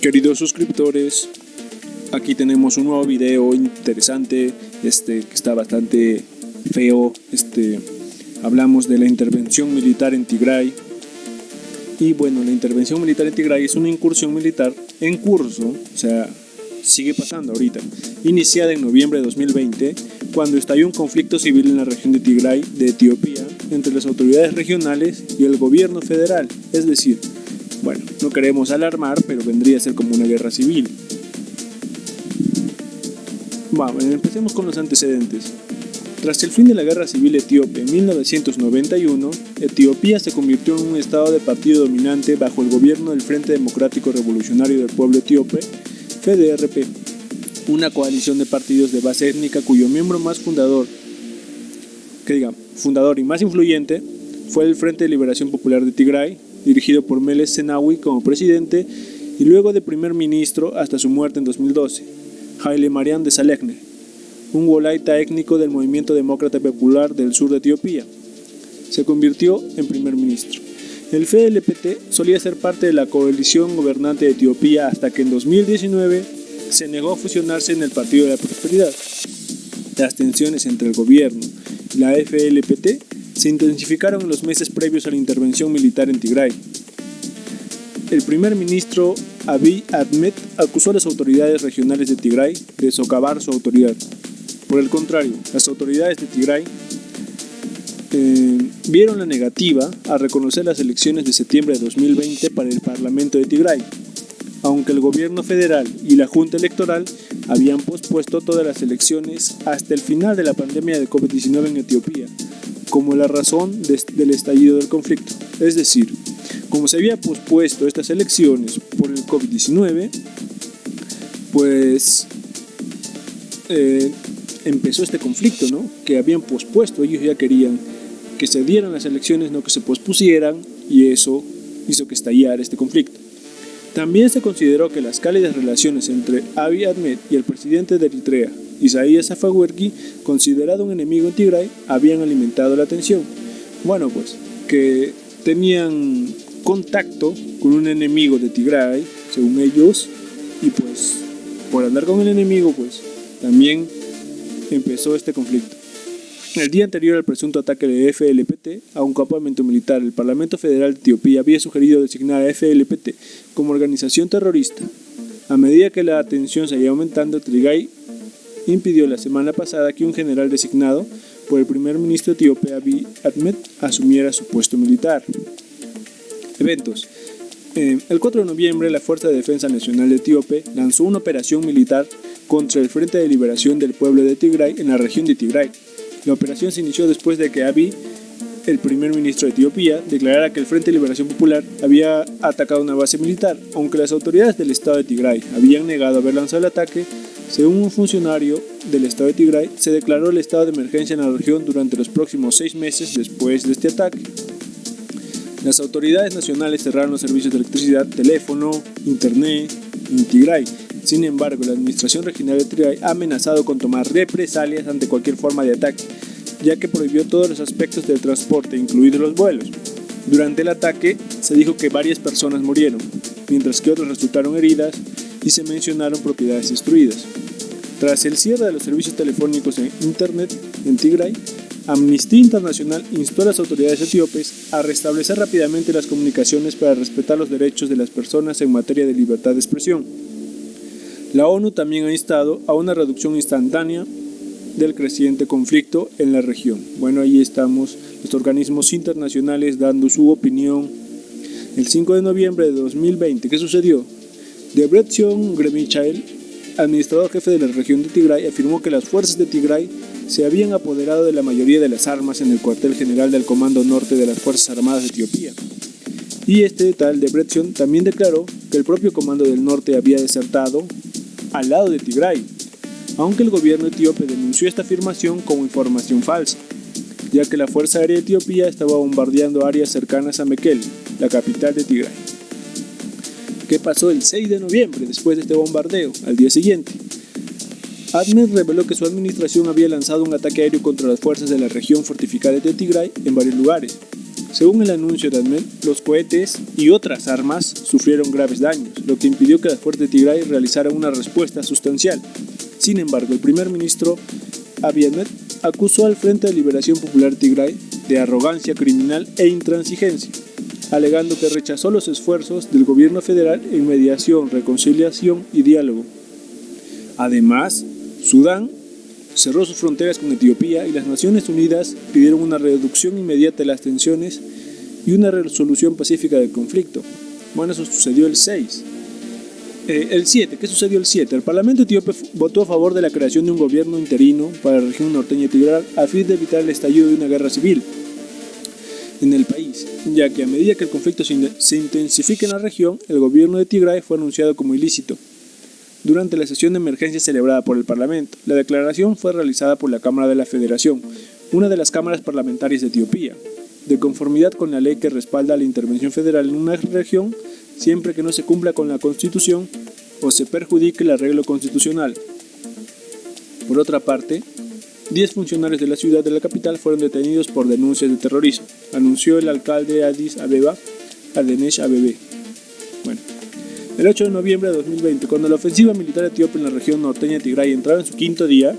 Queridos suscriptores, aquí tenemos un nuevo video interesante, que está bastante feo. Hablamos de la intervención militar en Tigray. Y bueno, la intervención militar en Tigray es una incursión militar en curso, o sea, sigue pasando ahorita, iniciada en noviembre de 2020, cuando estalló un conflicto civil en la región de Tigray de Etiopía entre las autoridades regionales y el gobierno federal. Es decir, bueno, no queremos alarmar, pero vendría a ser como una guerra civil. Vamos, empecemos con los antecedentes. Tras el fin de la guerra civil etíope en 1991, Etiopía se convirtió en un estado de partido dominante bajo el gobierno del Frente Democrático Revolucionario del Pueblo Etíope, FDRP, una coalición de partidos de base étnica cuyo miembro más fundador y más influyente fue el Frente de Liberación Popular de Tigray, dirigido por Meles Zenawi como presidente y luego de primer ministro hasta su muerte en 2012, Haile Mariam Desalegn, un wolaita étnico del Movimiento Demócrata Popular del sur de Etiopía. Se convirtió en primer ministro. El FLPT solía ser parte de la coalición gobernante de Etiopía hasta que en 2019 se negó a fusionarse en el Partido de la Prosperidad. Las tensiones entre el gobierno y la FLPT se intensificaron en los meses previos a la intervención militar en Tigray. El primer ministro Abiy Ahmed acusó a las autoridades regionales de Tigray de socavar su autoridad. Por el contrario, las autoridades de Tigray vieron la negativa a reconocer las elecciones de septiembre de 2020 para el Parlamento de Tigray, aunque el gobierno federal y la Junta Electoral habían pospuesto todas las elecciones hasta el final de la pandemia de COVID-19 en Etiopía, como la razón del estallido del conflicto. Es decir, como se había pospuesto estas elecciones por el COVID-19, pues empezó este conflicto, ¿no? Que habían pospuesto. Ellos ya querían que se dieran las elecciones, no que se pospusieran, y eso hizo que estallara este conflicto. También se consideró que las cálidas relaciones entre Abiy Ahmed y el presidente de Eritrea, Isaías Afwerki, considerado un enemigo en Tigray, habían alimentado la tensión. Bueno, pues que tenían contacto con un enemigo de Tigray, según ellos, y pues por andar con el enemigo, pues también empezó este conflicto. El día anterior al presunto ataque de FLPT a un campamento militar, el Parlamento Federal de Etiopía había sugerido designar a FLPT como organización terrorista. A medida que la tensión seguía aumentando, Tigray impidió la semana pasada que un general designado por el primer ministro etíope Abiy Ahmed asumiera su puesto militar. Eventos. El 4 de noviembre, la Fuerza de Defensa Nacional Etíope lanzó una operación militar contra el Frente de Liberación del Pueblo de Tigray en la región de Tigray. La operación se inició después de que Abiy, el primer ministro de Etiopía, declarara que el Frente de Liberación Popular había atacado una base militar, aunque las autoridades del estado de Tigray habían negado haber lanzado el ataque. Según un funcionario del estado de Tigray, se declaró el estado de emergencia en la región durante los próximos 6 meses después de este ataque. Las autoridades nacionales cerraron los servicios de electricidad, teléfono, internet en Tigray. Sin embargo, la administración regional de Tigray ha amenazado con tomar represalias ante cualquier forma de ataque, ya que prohibió todos los aspectos del transporte, incluidos los vuelos. Durante el ataque se dijo que varias personas murieron, mientras que otras resultaron heridas y se mencionaron propiedades destruidas. Tras el cierre de los servicios telefónicos e internet en Tigray, Amnistía Internacional instó a las autoridades etíopes a restablecer rápidamente las comunicaciones para respetar los derechos de las personas en materia de libertad de expresión. La ONU también ha instado a una reducción instantánea del creciente conflicto en la región. Bueno, ahí estamos los organismos internacionales dando su opinión. El 5 de noviembre de 2020, ¿qué sucedió? Debretsion Gebremichael, administrador jefe de la región de Tigray, afirmó que las fuerzas de Tigray se habían apoderado de la mayoría de las armas en el cuartel general del Comando Norte de las Fuerzas Armadas de Etiopía. Y este tal Debretsion también declaró que el propio Comando del Norte había desertado al lado de Tigray, aunque el gobierno etíope denunció esta afirmación como información falsa, ya que la Fuerza Aérea de Etiopía estaba bombardeando áreas cercanas a Mekelle, la capital de Tigray. ¿Qué pasó el 6 de noviembre después de este bombardeo? Al día siguiente, Ahmed reveló que su administración había lanzado un ataque aéreo contra las fuerzas de la región fortificada de Tigray en varios lugares. Según el anuncio de Ahmed, los cohetes y otras armas sufrieron graves daños, lo que impidió que las fuerzas de Tigray realizaran una respuesta sustancial. Sin embargo, el primer ministro Abiy Ahmed acusó al Frente de Liberación Popular Tigray de arrogancia criminal e intransigencia, alegando que rechazó los esfuerzos del gobierno federal en mediación, reconciliación y diálogo. Además, Sudán cerró sus fronteras con Etiopía y las Naciones Unidas pidieron una reducción inmediata de las tensiones y una resolución pacífica del conflicto. Bueno, eso sucedió el 6. El 7, ¿qué sucedió el 7? El Parlamento etíope votó a favor de la creación de un gobierno interino para la región norteña de Tigray a fin de evitar el estallido de una guerra civil en el país, ya que a medida que el conflicto se intensifica en la región, el gobierno de Tigray fue anunciado como ilícito. Durante la sesión de emergencia celebrada por el Parlamento, la declaración fue realizada por la Cámara de la Federación, una de las cámaras parlamentarias de Etiopía, de conformidad con la ley que respalda la intervención federal en una región siempre que no se cumpla con la Constitución o se perjudique el arreglo constitucional. Por otra parte, 10 funcionarios de la ciudad de la capital fueron detenidos por denuncias de terrorismo, anunció el alcalde de Addis Abeba, Adenesh Abebe. El 8 de noviembre de 2020, cuando la ofensiva militar etíope en la región norteña de Tigray entraba en su quinto día,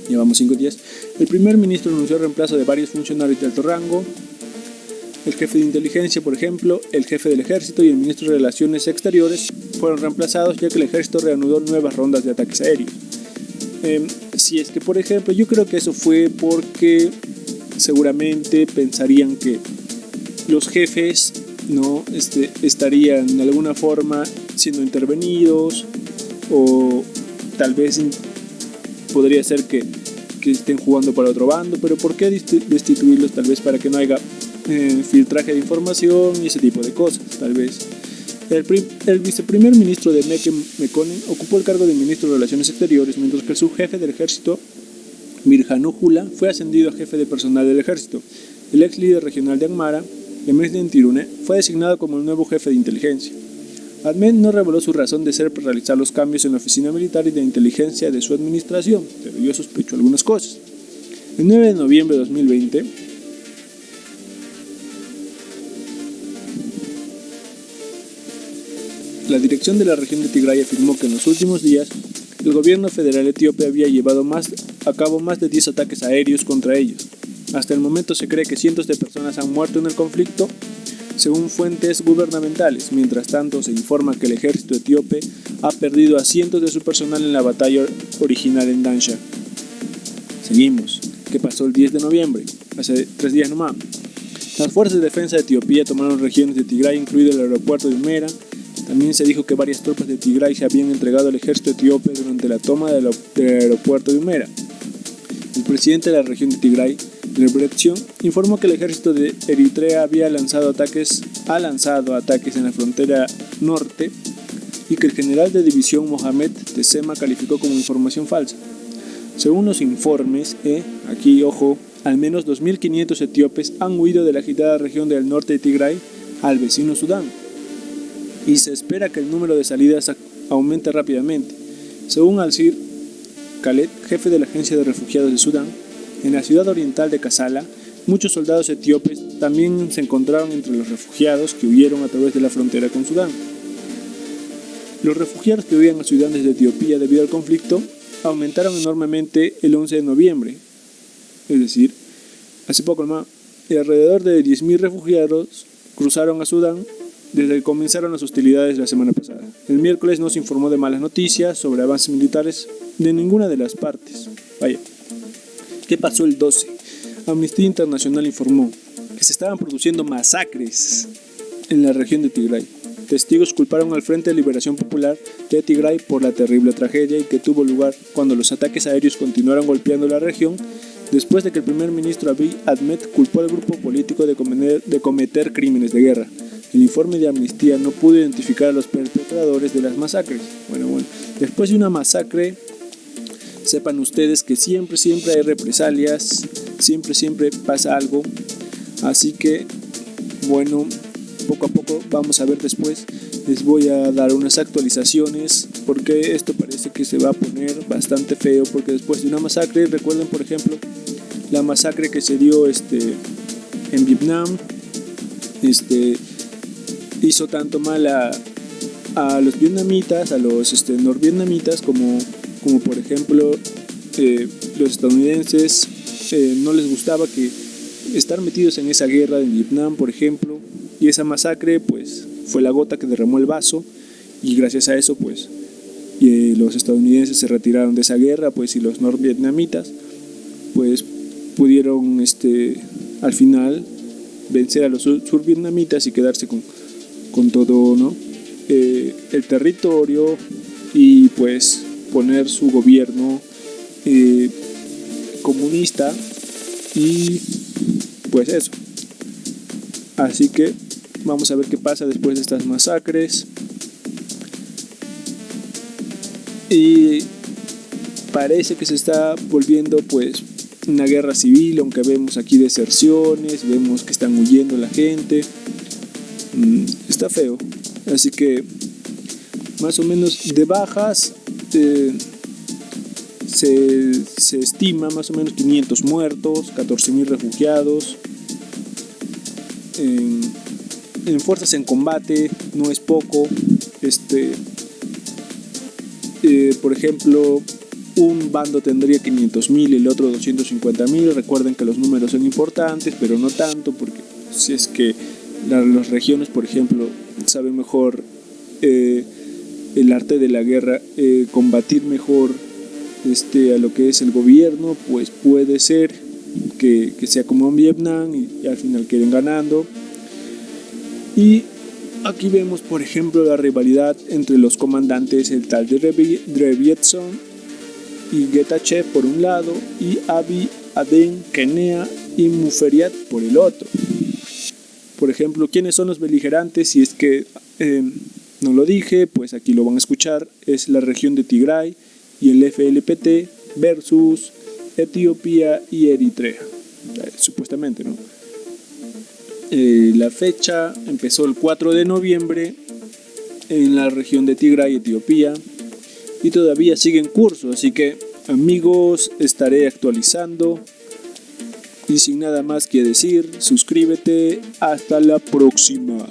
llevamos 5 días, el primer ministro anunció el reemplazo de varios funcionarios de alto rango, el jefe de inteligencia, por ejemplo, el jefe del ejército y el ministro de Relaciones Exteriores fueron reemplazados, ya que el ejército reanudó nuevas rondas de ataques aéreos. Si es que, por ejemplo, yo creo que eso fue porque seguramente pensarían que los jefes no estarían de alguna forma siendo intervenidos, o tal vez podría ser que estén jugando para otro bando, pero ¿por qué destituirlos? Tal vez para que no haya filtraje de información y ese tipo de cosas, tal vez. El viceprimer ministro de Meke Mekonnen ocupó el cargo de ministro de Relaciones Exteriores, mientras que su jefe del ejército, Birhanu Jula, fue ascendido a jefe de personal del ejército. El ex líder regional de Amhara, Emresden Tirune, fue designado como el nuevo jefe de inteligencia. Ahmed no reveló su razón de ser para realizar los cambios en la oficina militar y de inteligencia de su administración, pero yo sospecho algunas cosas. El 9 de noviembre de 2020, la dirección de la región de Tigray afirmó que en los últimos días el gobierno federal etíope había llevado a cabo más de 10 ataques aéreos contra ellos. Hasta el momento se cree que cientos de personas han muerto en el conflicto, según fuentes gubernamentales. Mientras tanto, se informa que el ejército etíope ha perdido a cientos de su personal en la batalla original en Dansha. Seguimos. ¿Qué pasó el 10 de noviembre? Hace 3 días nomás. Las fuerzas de defensa de Etiopía tomaron regiones de Tigray, incluido el aeropuerto de Humera. También se dijo que varias tropas de Tigray se habían entregado al ejército etíope durante la toma del aeropuerto de Humera. El presidente de la región de Tigray, Debretsion, informó que el ejército de Eritrea ha lanzado ataques en la frontera norte y que el general de división Mohamed Tesema calificó como información falsa. Según los informes, aquí ojo, al menos 2.500 etíopes han huido de la agitada región del norte de Tigray al vecino Sudán, y se espera que el número de salidas aumente rápidamente. Según Al-Sir Khaled, jefe de la Agencia de Refugiados de Sudán, en la ciudad oriental de Kassala, muchos soldados etíopes también se encontraron entre los refugiados que huyeron a través de la frontera con Sudán. Los refugiados que huían a Sudán desde Etiopía debido al conflicto aumentaron enormemente el 11 de noviembre, es decir, hace poco nomás, y alrededor de 10.000 refugiados cruzaron a Sudán desde que comenzaron las hostilidades la semana pasada. El miércoles no se informó de malas noticias sobre avances militares de ninguna de las partes. Vaya. ¿Qué pasó el 12? Amnistía Internacional informó que se estaban produciendo masacres en la región de Tigray. Testigos culparon al Frente de Liberación Popular de Tigray por la terrible tragedia y que tuvo lugar cuando los ataques aéreos continuaron golpeando la región, después de que el primer ministro Abiy Ahmed culpó al grupo político de cometer crímenes de guerra. El informe de Amnistía no pudo identificar a los perpetradores de las masacres. Bueno, después de una masacre, sepan ustedes que siempre hay represalias, siempre pasa algo. Así que, bueno, poco a poco vamos a ver después. Les voy a dar unas actualizaciones porque esto parece que se va a poner bastante feo, porque después de una masacre, recuerden por ejemplo la masacre que se dio en Vietnam, hizo tanto mal a los vietnamitas, a los norvietnamitas, como por ejemplo los estadounidenses no les gustaba que estar metidos en esa guerra de Vietnam, por ejemplo, y esa masacre pues fue la gota que derramó el vaso, y gracias a eso pues los estadounidenses se retiraron de esa guerra, pues, y los norvietnamitas pues pudieron al final vencer a los survietnamitas y quedarse con todo, ¿no? El territorio, y pues poner su gobierno comunista, y pues eso. Así que vamos a ver qué pasa después de estas masacres. Y parece que se está volviendo pues una guerra civil, aunque vemos aquí deserciones, vemos que están huyendo la gente. Está feo. Así que más o menos de bajas se estima más o menos 500 muertos, 14.000 refugiados. En fuerzas en combate no es poco. Por ejemplo, un bando tendría 500.000, el otro 250.000. Recuerden que los números son importantes, pero no tanto, porque si es que las regiones, por ejemplo, saben mejor el arte de la guerra, combatir mejor a lo que es el gobierno, pues puede ser que sea como en Vietnam y al final queden ganando. Y aquí vemos, por ejemplo, la rivalidad entre los comandantes, el tal Dre Viet Cong y Getachew por un lado, y Abi, Aden, Kenea y Muferiat por el otro. Por ejemplo, ¿quiénes son los beligerantes? Si es que no lo dije, pues aquí lo van a escuchar. Es la región de Tigray y el FLPT versus Etiopía y Eritrea, supuestamente, ¿no? La fecha empezó el 4 de noviembre en la región de Tigray, Etiopía, y todavía sigue en curso, así que amigos, estaré actualizando. Y sin nada más que decir, suscríbete. Hasta la próxima.